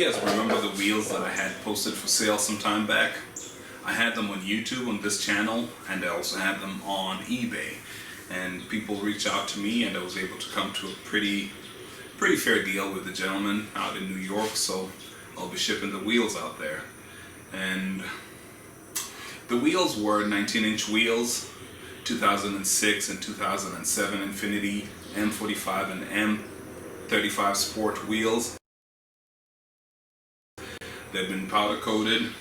guys remember the wheels that I had posted for sale some time back? I had them on YouTube on this channel, and I also had them on eBay. And people reached out to me, and I was able to come to a pretty fair deal with the gentleman out in New York, so I'll be shipping the wheels out there. And the wheels were 19-inch wheels, 2006 and 2007 Infiniti M45 and M35 Sport wheels. They've been powder coated.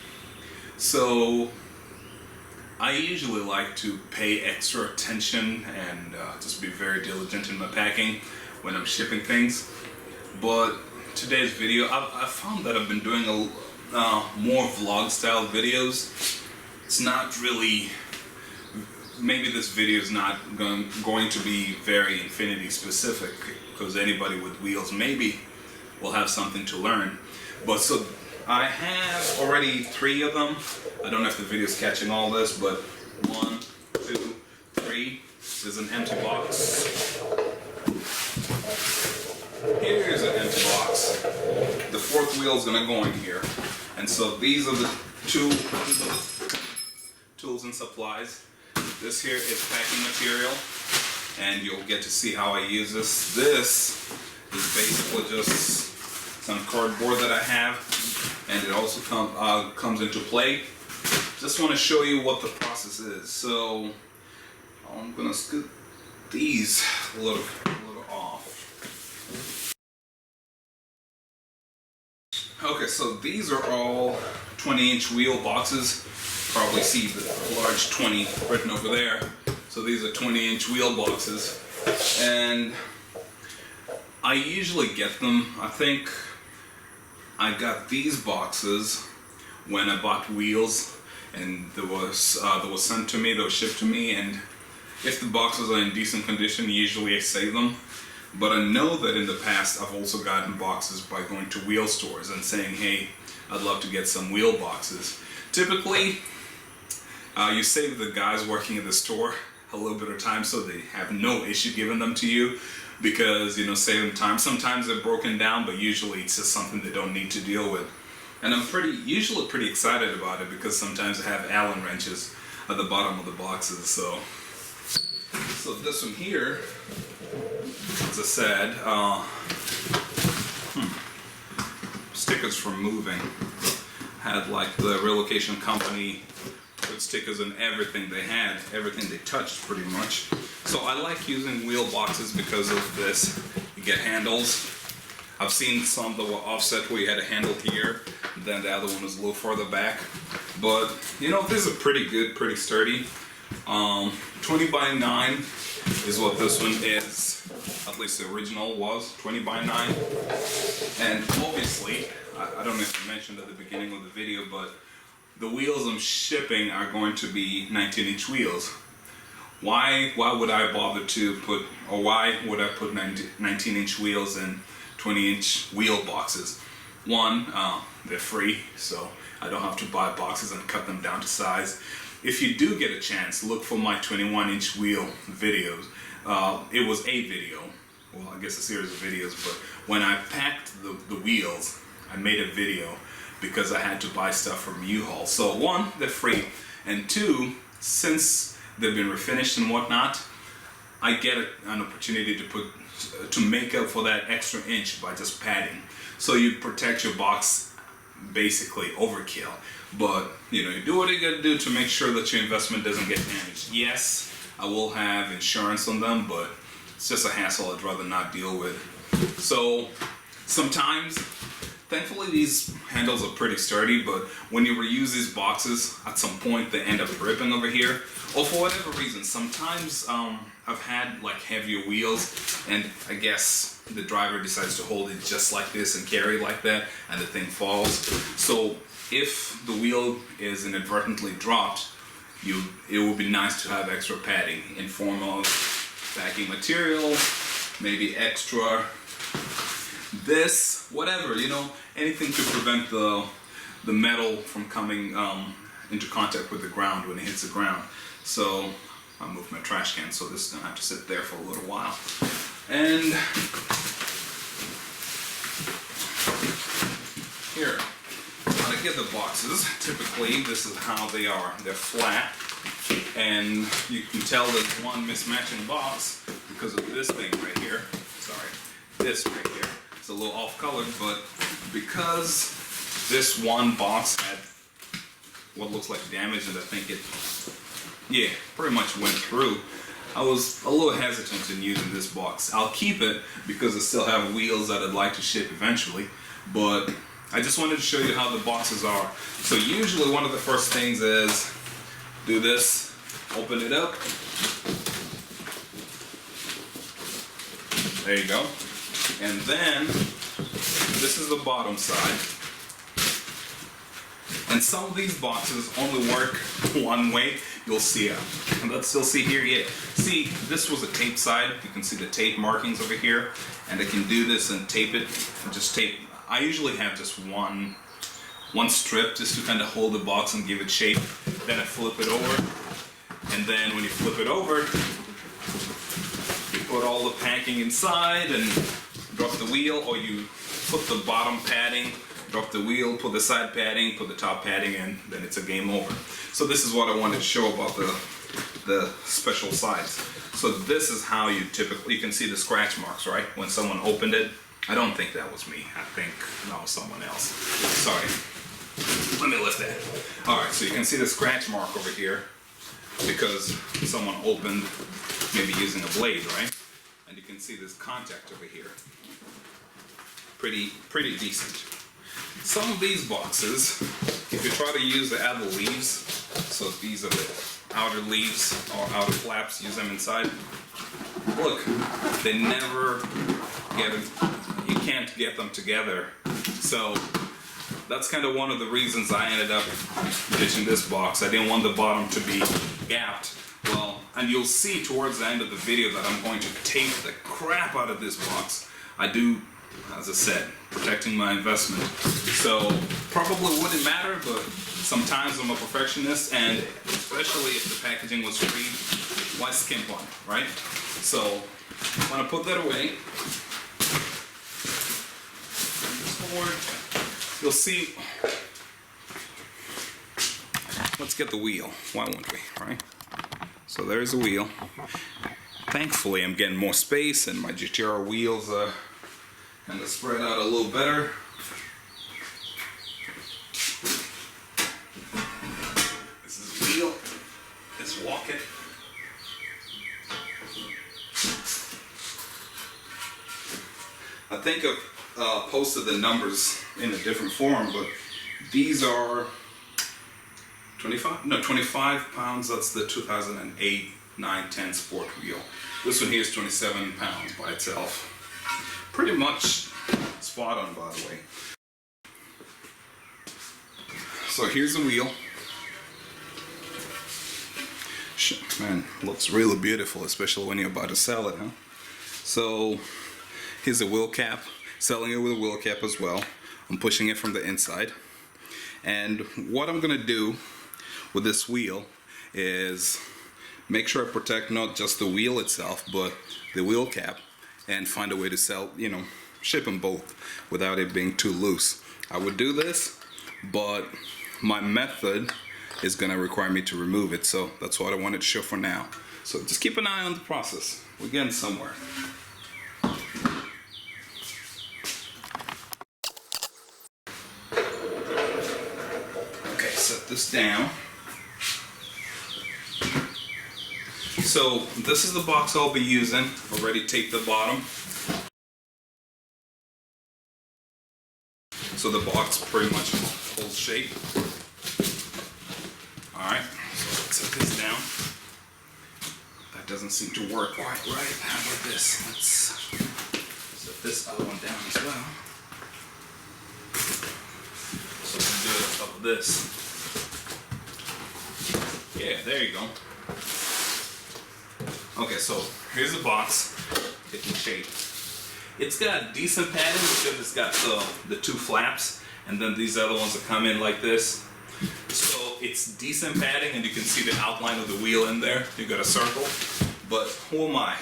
So I usually like to pay extra attention and just be very diligent in my packing when I'm shipping things. But today's video, I found that I've been doing more vlog style videos. It's not really, maybe this video is not going to be very Infiniti specific, because anybody with wheels maybe will have something to learn. But so I have already 3 of them. I don't know if the video is catching all this, but 1, 2, 3. There's an empty box. Here's an empty box. The 4th wheel is gonna go in here. And so these are the 2 tools and supplies. This here is packing material, and you'll get to see how I use this. This is basically just some cardboard that I have, and it also comes into play. Just want to show you what the process is. So I'm gonna scoot these a little off. Okay, so these are all 20-inch wheel boxes. Probably see the large 20 written over there. So these are 20-inch wheel boxes, and I usually get them. I think I got these boxes when I bought wheels, and they was sent to me, they were shipped to me, and if the boxes are in decent condition, usually I save them. But I know that in the past I've also gotten boxes by going to wheel stores and saying, hey, I'd love to get some wheel boxes. Typically, you save the guys working at the store a little bit of time, so they have no issue giving them to you, because, you know, saving time. Sometimes they're broken down, but usually it's just something they don't need to deal with. And I'm usually pretty excited about it, because sometimes I have Allen wrenches at the bottom of the boxes. So this one here, as I said, stickers from moving. Had like the relocation company put stickers on everything they had, everything they touched pretty much. So I like using wheel boxes because of this. You get handles. I've seen some that were offset where you had a handle here, then the other one was a little further back. But you know, these are pretty good, pretty sturdy. 20 by 9 is what this one is. At least the original was 20 by 9. And obviously, I don't know if I mentioned at the beginning of the video, but the wheels I'm shipping are going to be 19-inch wheels. Why would I bother to put, or why would I put 19-inch wheels in 20-inch wheel boxes? One, they're free, so I don't have to buy boxes and cut them down to size. If you do get a chance, look for my 21-inch wheel videos. It was a video, well, I guess a series of videos, but when I packed the wheels, I made a video because I had to buy stuff from U-Haul. So 1, they're free, and 2, since they've been refinished and whatnot, I get an opportunity to make up for that extra inch by just padding. So you protect your box, basically overkill. But you know, you do what you gotta do to make sure that your investment doesn't get damaged. Yes, I will have insurance on them, but it's just a hassle I'd rather not deal with. So sometimes, thankfully these handles are pretty sturdy, but when you reuse these boxes, at some point they end up ripping over here. Or for whatever reason, sometimes I've had like heavier wheels, and I guess the driver decides to hold it just like this and carry it like that, and the thing falls. So if the wheel is inadvertently dropped, it would be nice to have extra padding in form of packing material, maybe extra this, whatever, you know, anything to prevent the metal from coming into contact with the ground when it hits the ground. So I moved my trash can, so this is gonna have to sit there for a little while. And I get the boxes, typically this is how they are. They're flat, and you can tell there's one mismatching box because of this thing right here. Sorry, this right here. It's a little off colored, but because this one box had what looks like damage, and I think it, yeah, pretty much went through, I was a little hesitant in using this box. I'll keep it because I still have wheels that I'd like to ship eventually, but I just wanted to show you how the boxes are. So usually one of the first things is do this, open it up. There you go. And then this is the bottom side. And some of these boxes only work one way. You'll see it. And let's still see here. Yeah. See, this was a tape side. You can see the tape markings over here. And I can do this and tape it. And just tape. I usually have just one strip just to kind of hold the box and give it shape. Then I flip it over. And then when you flip it over, you put all the packing inside and drop the wheel, or you put the bottom padding, drop the wheel, put the side padding, put the top padding in, then it's a game over. So this is what I wanted to show about the special sides. So this is how you typically, you can see the scratch marks, right? When someone opened it. I don't think that was me. I think that was someone else. Sorry. Let me lift that. Alright, so you can see the scratch mark over here because someone opened, maybe using a blade, right? And you can see this contact over here. Pretty decent. Some of these boxes, if you try to use the outer leaves, so these are the outer leaves or outer flaps, use them inside. Look, they never get it, you can't get them together. So that's kind of one of the reasons I ended up ditching this box. I didn't want the bottom to be gapped. Well, and you'll see towards the end of the video that I'm going to tape the crap out of this box. I do, as I said, protecting my investment. So probably wouldn't matter, but sometimes I'm a perfectionist, and especially if the packaging was free, why skimp on it, right? So I'm gonna put that away. You'll see. Let's get the wheel. Why won't we, right? So there's the wheel. Thankfully, I'm getting more space, and my GTR wheels kind of spread out a little better. This is the wheel. Let's walk it. I think I've posted the numbers in a different form, but these are 25 pounds. That's the 2008 910 Sport wheel. This one here is 27 pounds by itself. Pretty much spot on, by the way. So here's the wheel. Man, looks really beautiful, especially when you're about to sell it, huh? So here's the wheel cap. Selling it with a wheel cap as well. I'm pushing it from the inside. And what I'm gonna do with this wheel is make sure I protect not just the wheel itself, but the wheel cap, and find a way to sell, ship them both without it being too loose. I would do this, but my method is gonna require me to remove it, so that's what I wanted to show for now. So just keep an eye on the process. We're getting somewhere. Okay, set this down. So this is the box I'll be using. Already taped the bottom. So the box pretty much holds shape. Alright, so let's set this down. That doesn't seem to work quite right. How about this? Let's set this other one down as well. So we can do it on top of this. Yeah, there you go. Okay, so here's the box, taking shape. It's got decent padding because it's got the two flaps, and then these other ones that come in like this. So it's decent padding, and you can see the outline of the wheel in there. You got a circle, but who am I?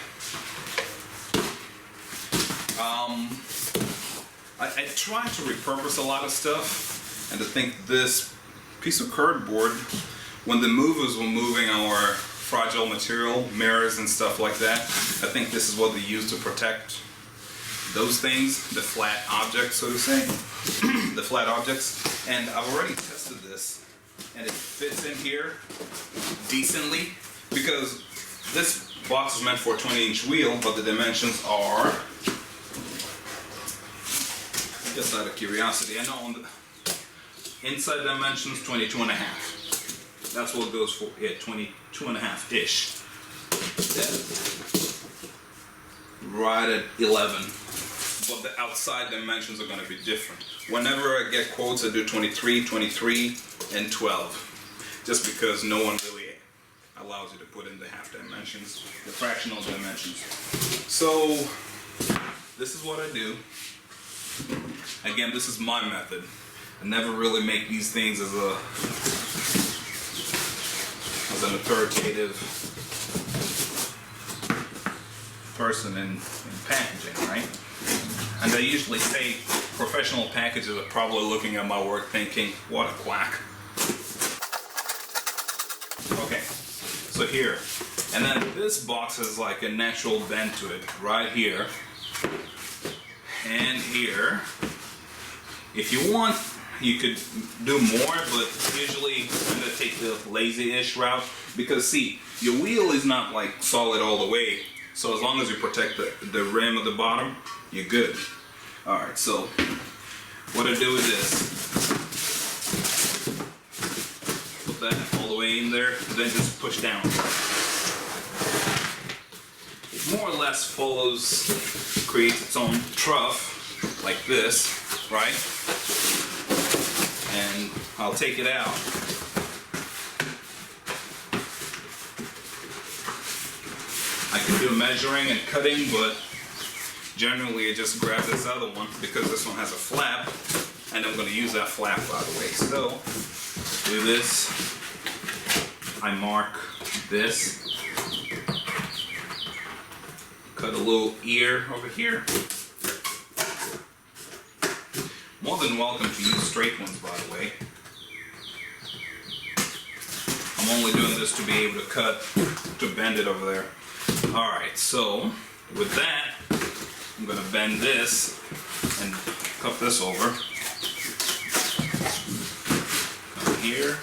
I try to repurpose a lot of stuff, And I think this piece of cardboard, when the movers were moving our fragile material, mirrors and stuff like that, I think this is what they used to protect those things, the flat objects, so to say, the flat objects. And I've already tested this, and it fits in here decently, because this box is meant for a 20-inch wheel, but the dimensions are, just out of curiosity, I know on the inside dimensions 22 and a half. That's what goes for it, 22 and a half ish. Right at 11. But the outside dimensions are going to be different. Whenever I get quotes, I do 23, 23, and 12. Just because no one really allows you to put in the half dimensions, the fractional dimensions. So, this is what I do. Again, this is my method. I never really make these things as an authoritative person in packaging, right? And I usually say professional packagers are probably looking at my work thinking, what a quack. Okay, so here. And then this box has like a natural bend to it, right here. And here. If you want, you could do more, but usually I'm going to take the lazy-ish route, because see, your wheel is not like solid all the way, so as long as you protect the rim at the bottom, you're good. Alright, so what I do is this. Put that all the way in there, then just push down. It more or less follows, creates its own trough, like this, right? And I'll take it out. I can do measuring and cutting, but generally I just grab this other one because this one has a flap, and I'm going to use that flap, by the way. So, do this. I mark this. Cut a little ear over here. More than welcome to use straight ones, by the way. I'm only doing this to be able to cut, to bend it over there. Alright, so with that, I'm going to bend this and cut this over. Come here.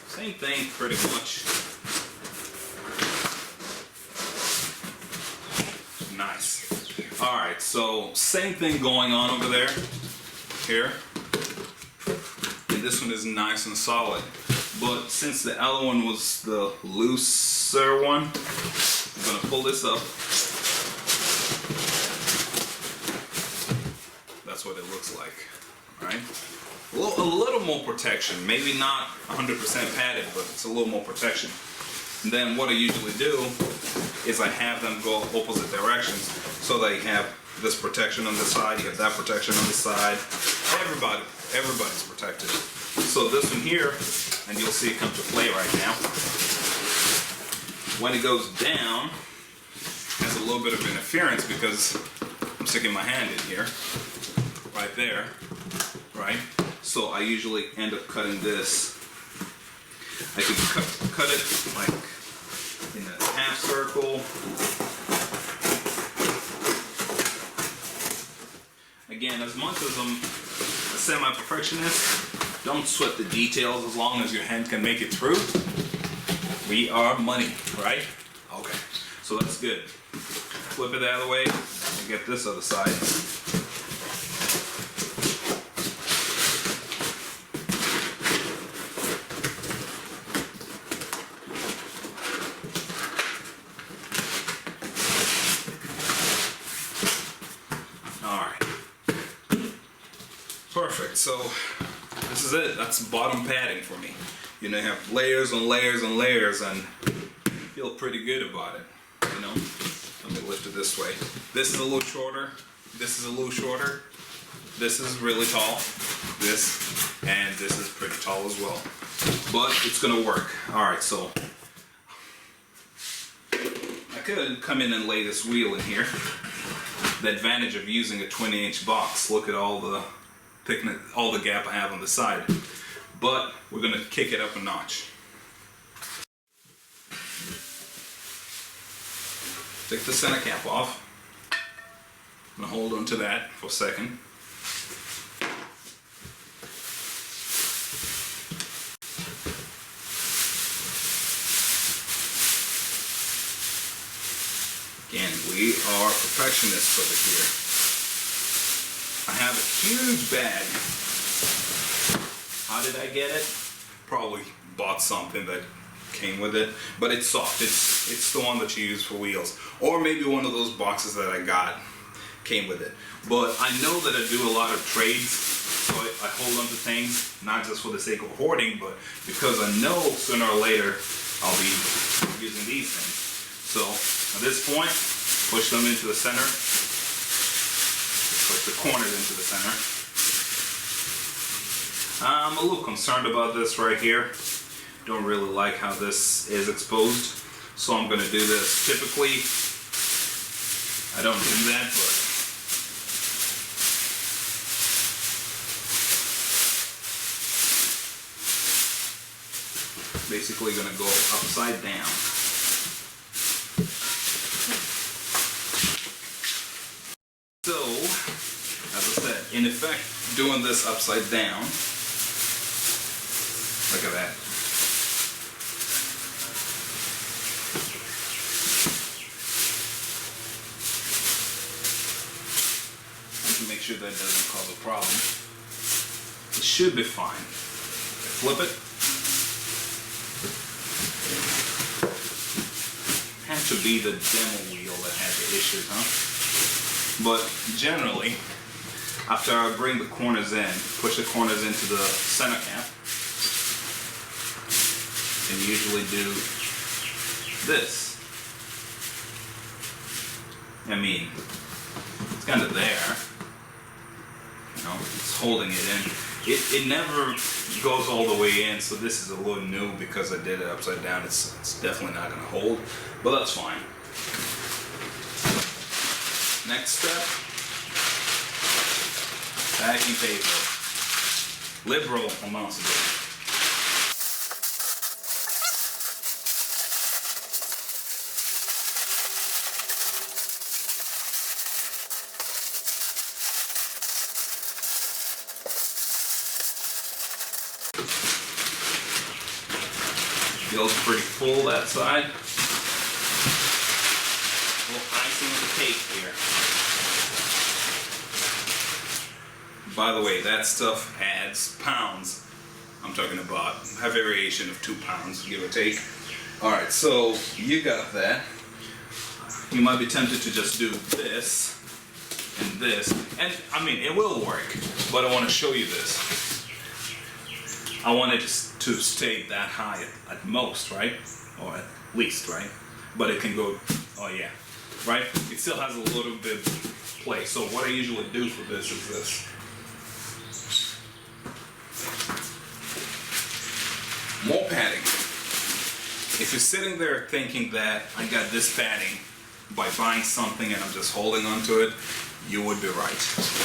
Same thing, pretty much. Nice. Alright, so same thing going on over there, here, and this one is nice and solid, but since the other one was the looser one, I'm going to pull this up. That's what it looks like, right? A little more protection, maybe not 100% padded, but it's a little more protection. And then what I usually do is I have them go opposite directions, so they have this protection on this side, you have that protection on this side. Everybody's protected. So this one here, and you'll see it come to play right now. When it goes down, it has a little bit of interference because I'm sticking my hand in here, right there, right? So I usually end up cutting this. I could cut it like in a half circle. Again, as much as I'm a semi-perfectionist, don't sweat the details as long as your hand can make it through. We are money, right? Okay, so that's good. Flip it the other way and get this other side. Perfect, so this is it. That's bottom padding for me. You know, you have layers and layers and layers, and feel pretty good about it, you know. Let me lift it this way. This is a little shorter, this is a little shorter, this is really tall, this, and this is pretty tall as well. But it's gonna work. Alright, so I could come in and lay this wheel in here. the advantage of using a 20-inch box. Look at all the thickness, all the gap I have on the side. But we're gonna kick it up a notch. Take the center cap off. I'm gonna hold on to that for a second. Again, we are perfectionists over here. I have a huge bag. How did I get it? Probably bought something that came with it, but it's soft. It's the one that you use for wheels, or maybe one of those boxes that I got came with it. But I know that I do a lot of trades, so I hold on to things not just for the sake of hoarding, but because I know sooner or later I'll be using these things. So at this point, push them into the center. Push the corners into the center. I'm a little concerned about this right here. Don't really like how this is exposed, so I'm gonna do this. Typically, I don't do that, but basically gonna go upside down. So, as I said, in effect, doing this upside down, look at that. Make sure that doesn't cause a problem. It should be fine. Flip it. Had to be the demo wheel that had the issues, huh? But generally, after I bring the corners in, push the corners into the center cap, and usually do this. I mean, it's kind of there. You know, it's holding it in. It never goes all the way in, so this is a little new because I did it upside down. It's definitely not going to hold, but that's fine. Next step, packing paper. Liberal amounts of it. Feels pretty full that side. A little icing on the cake here. By the way, that stuff adds pounds. I'm talking about a variation of 2 pounds, give or take. Alright, so you got that. You might be tempted to just do this and this. And I mean, it will work, but I want to show you this. I want it to stay that high at most, right? Or at least, right? But it can go, oh yeah, right? It still has a little bit of play. So what I usually do for this is this. More padding. If you're sitting there thinking that I got this padding by buying something and I'm just holding on to it, you would be right.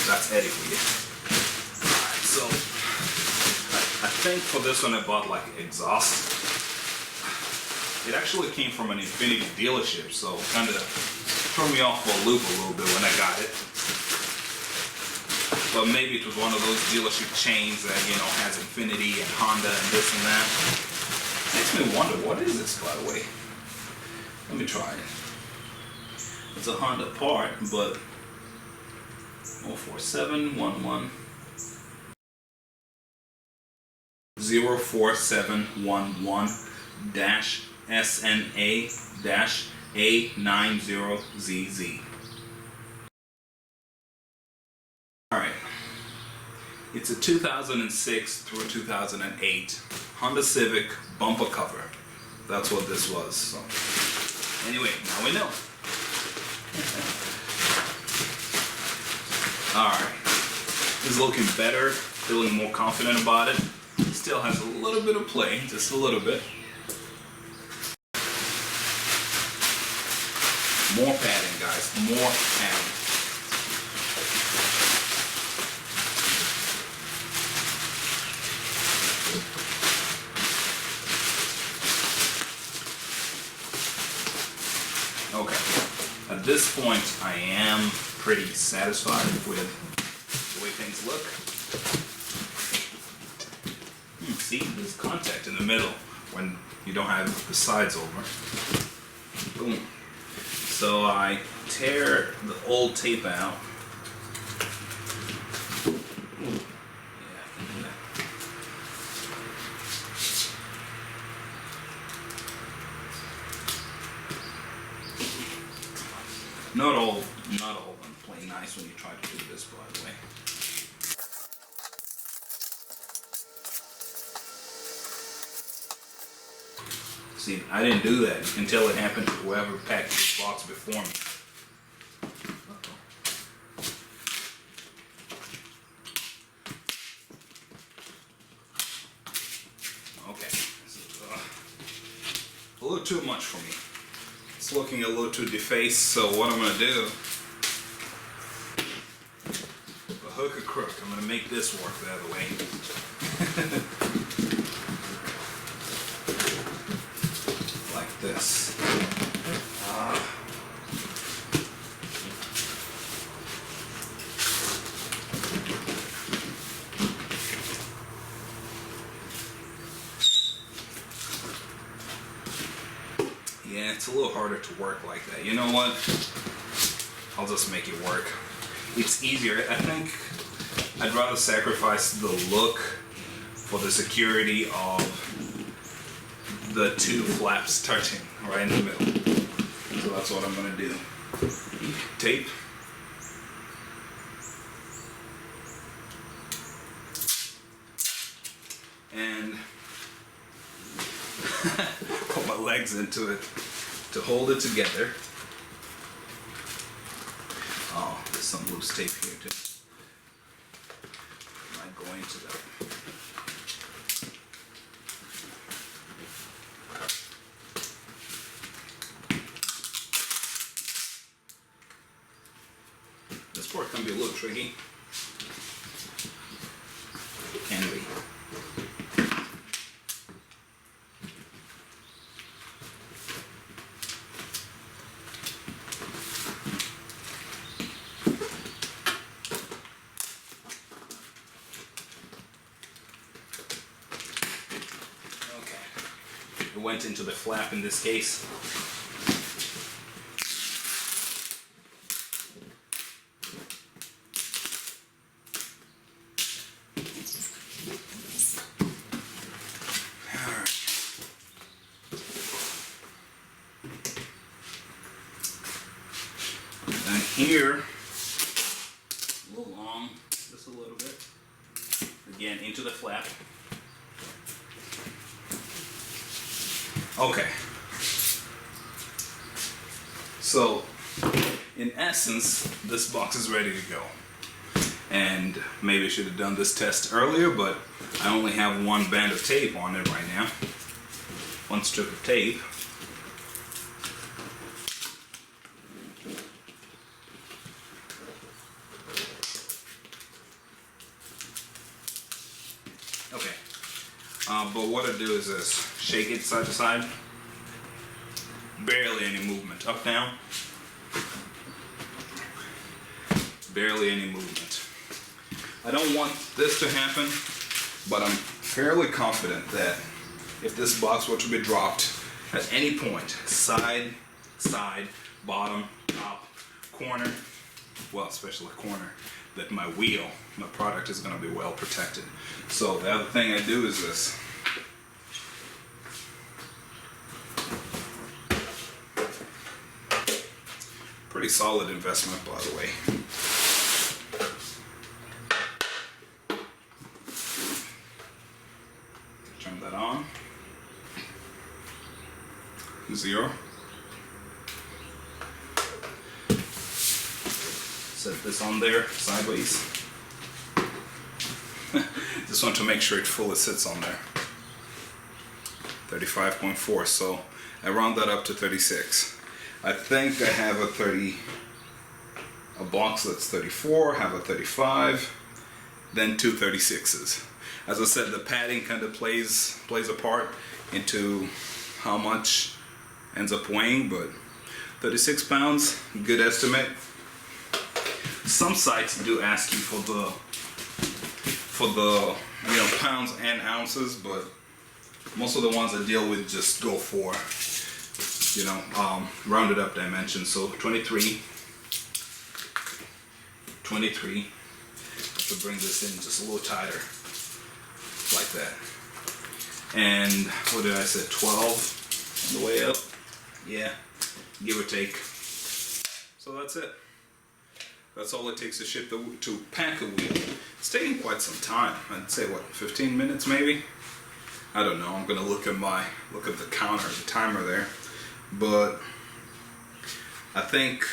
That's Eddie for you. Alright, so I think for this one I bought like exhaust. It actually came from an Infiniti dealership, so kind of threw me off for a loop a little bit when I got it. But maybe it was one of those dealership chains that, you know, has Infiniti and Honda and this and that. Makes me wonder, what is this, by the way? Let me try it. It's a Honda part, but 04711 04711 SNA A90ZZ. Alright, it's a 2006 through 2008 Honda Civic bumper cover. That's what this was. So, anyway, now we know. Alright, this is looking better, feeling more confident about it. Still has a little bit of play, just a little bit. More padding, guys, more padding. Okay, at this point I am pretty satisfied with the way things look. See, there's contact in the middle when you don't have the sides over. Boom. So I tear the old tape out. Not all of them play nice when you try to do this, by the way. See, I didn't do that until it happened to whoever packed this box before me. Okay, this is a little too much for me. It's looking a little too defaced, so what I'm going to do, a hook or crook, I'm going to make this work the other way. Like this. Yeah, it's a little harder to work like that. You know what? I'll just make it work. It's easier. I think I'd rather sacrifice the look for the security of the two flaps touching right in the middle. So that's what I'm going to do. Tape. And put my legs into it to hold it together. Oh, there's some loose tape here too. Might go into that. This part can be a little tricky. Can be. It went into the flap in this case. Alright. And here, a little long, just a little bit. Again, into the flap. Okay, so in essence, this box is ready to go. And maybe I should have done this test earlier, but I only have one band of tape on it right now. One strip of tape. Okay, but what I do is this. Shake it side to side. Barely any movement. Up, down. Barely any movement. I don't want this to happen, but I'm fairly confident that if this box were to be dropped at any point, side, bottom, top, corner, well, especially corner, that my product is going to be well protected. So the other thing I do is this. Pretty solid investment, by the way. Turn that on. 0. Set this on there sideways. Just want to make sure it fully sits on there. 35.4, so I round that up to 36. I think I have a box that's 34, have a 35, then two 36s. As I said, the padding kind of plays a part into how much ends up weighing, but 36 pounds, good estimate. Some sites do ask you for the pounds and ounces, but most of the ones I deal with just go for rounded up dimensions. So 23 to bring this in just a little tighter, like that. And what did I say, 12 on the way up? Yeah, give or take. So that's it. That's all it takes to pack a wheel. It's taking quite some time. I'd say what, 15 minutes maybe? I don't know. I'm gonna look at the counter, the timer there. But I think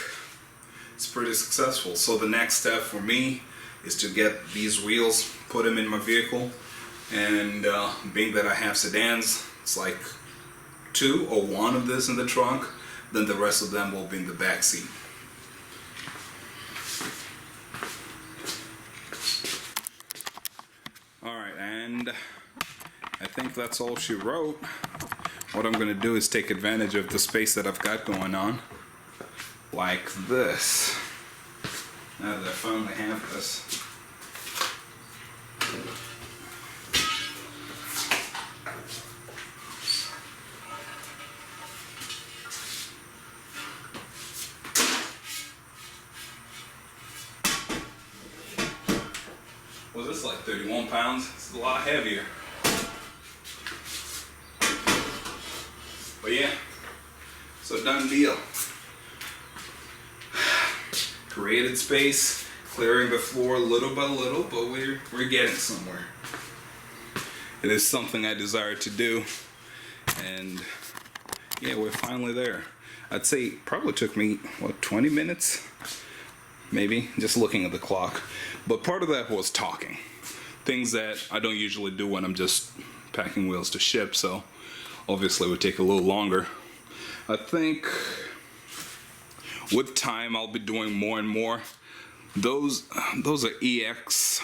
it's pretty successful. So the next step for me is to get these wheels, put them in my vehicle, and being that I have sedans, it's like 2 or 1 of this in the trunk, then the rest of them will be in the back seat. Alright, and I think that's all she wrote. What I'm gonna do is take advantage of the space that I've got going on, like this. Now that I finally have this. Was this like 31 pounds? It's a lot heavier. But yeah, so done deal. Created space, clearing the floor little by little, but we're getting somewhere. It is something I desire to do, and yeah, we're finally there. I'd say it probably took me, what, 20 minutes? Maybe, just looking at the clock. But part of that was talking. Things that I don't usually do when I'm just packing wheels to ship, so obviously it would take a little longer. I think with time I'll be doing more and more. Those are EX,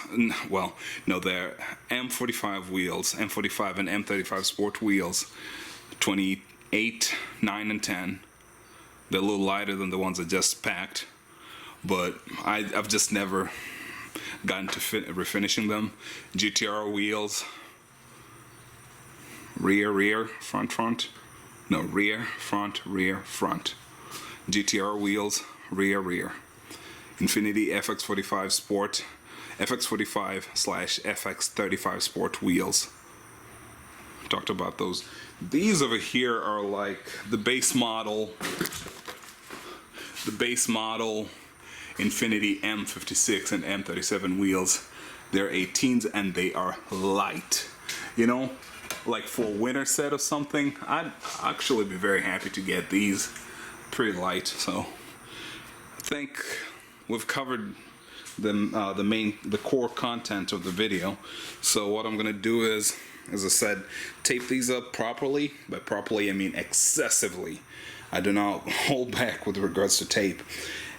well, no, they're M45 wheels, M45 and M35 Sport wheels, 28, 9, and 10. They're a little lighter than the ones I just packed, but I've just never gotten to refinishing them. GTR wheels, rear, front. No, rear, front. GTR wheels, rear. Infiniti FX45 Sport, FX45/FX35 Sport wheels. Talked about those. These over here are like the base model Infiniti M56 and M37 wheels. They're 18s and they are light. You know, like for a winter set or something, I'd actually be very happy to get these. Pretty light. So I think we've covered the core content of the video. So what I'm gonna do is, as I said, tape these up properly. By properly I mean excessively. I do not hold back with regards to tape.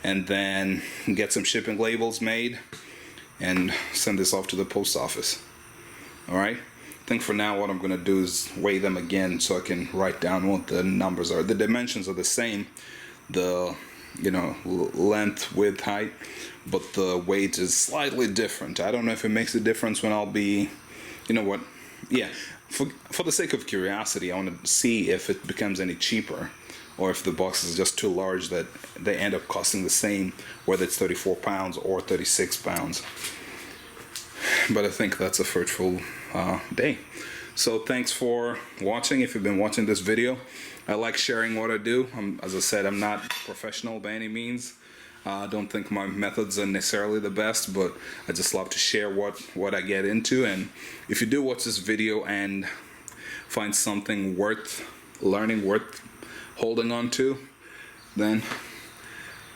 And then get some shipping labels made and send this off to the post office. Alright? I think for now what I'm gonna do is weigh them again so I can write down what the numbers are. The dimensions are the same, the length, width, height, but the weight is slightly different. I don't know if it makes a difference when I'll be, yeah, for the sake of curiosity, I want to see if it becomes any cheaper, or if the box is just too large that they end up costing the same, whether it's 34 pounds or 36 pounds. But I think that's a fruitful day. So thanks for watching. If you've been watching this video, I like sharing what I do. As I said, I'm not professional by any means. I don't think my methods are necessarily the best, but I just love to share what I get into. And if you do watch this video and find something worth learning, worth holding on to, then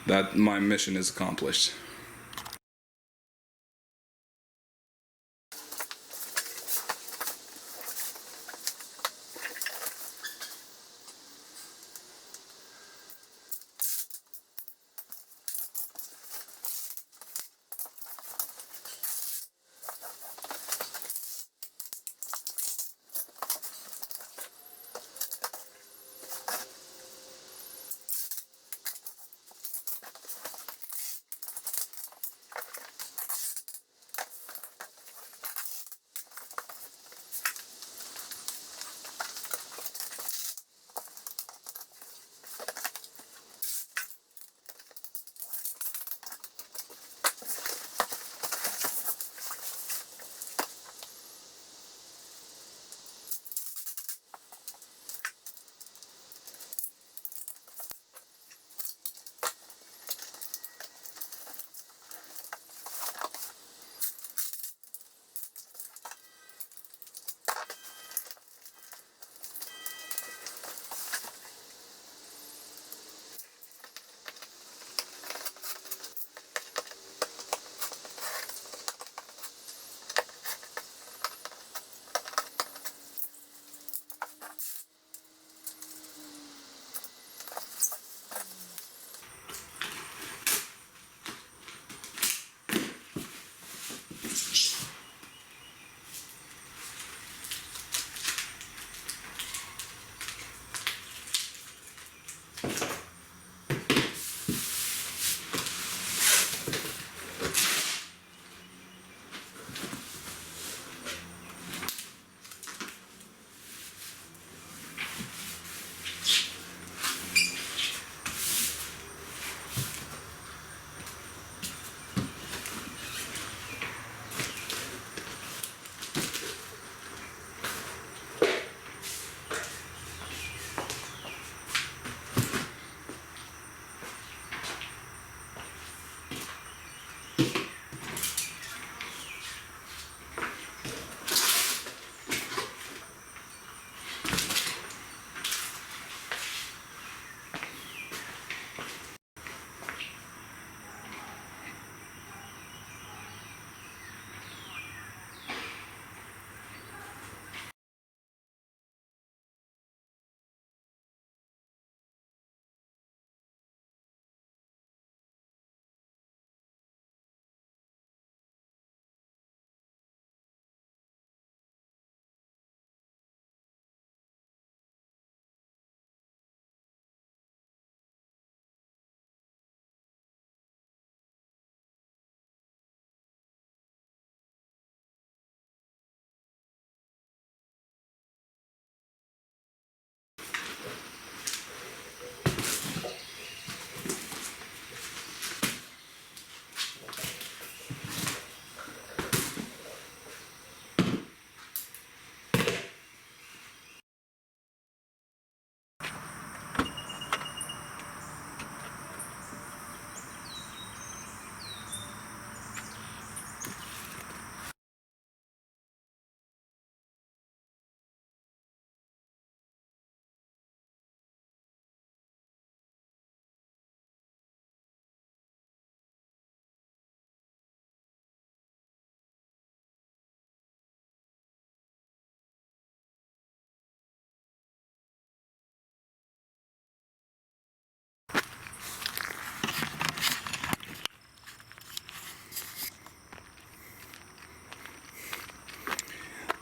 that my mission is accomplished.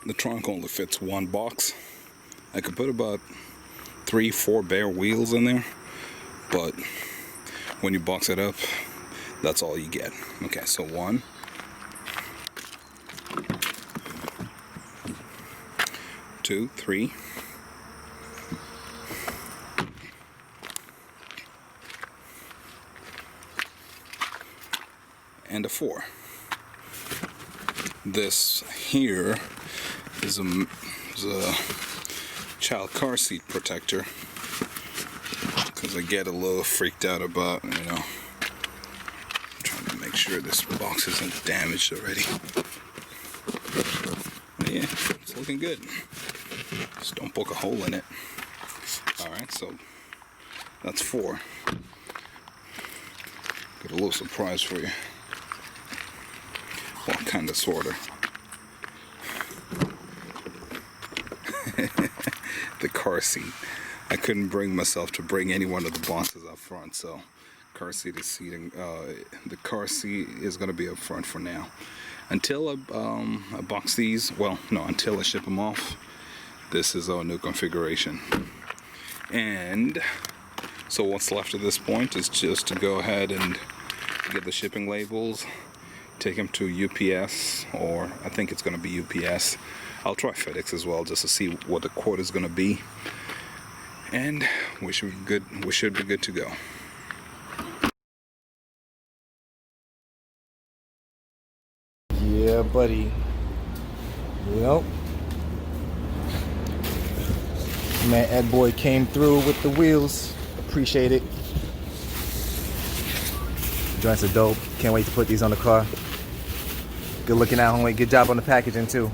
the trunk only fits one box. I could put about 3-4 bare wheels in there, but when you box it up, that's all you get. Okay, so 1, 2, 3, and a 4. This here is a child car seat protector, because I get a little freaked out about, trying to make sure this box isn't damaged already. But yeah, it's looking good. Just don't poke a hole in it. Alright, so that's 4. Got a little surprise for you. Well, kind of, sorta. The car seat. I couldn't bring myself to bring any one of the boxes up front, so car seat is seating. The car seat is going to be up front for now. Until I box these, well, no, until I ship them off, this is our new configuration. And so what's left at this point is just to go ahead and get the shipping labels, take them to UPS, or I think it's going to be UPS. I'll try FedEx as well, just to see what the quote is going to be, and we should be good. We should be good to go. Yeah, buddy. Yep. Man, Ed Boy came through with the wheels. Appreciate it. Joints are dope. Can't wait to put these on the car. Good looking out, homie. Good job on the packaging too.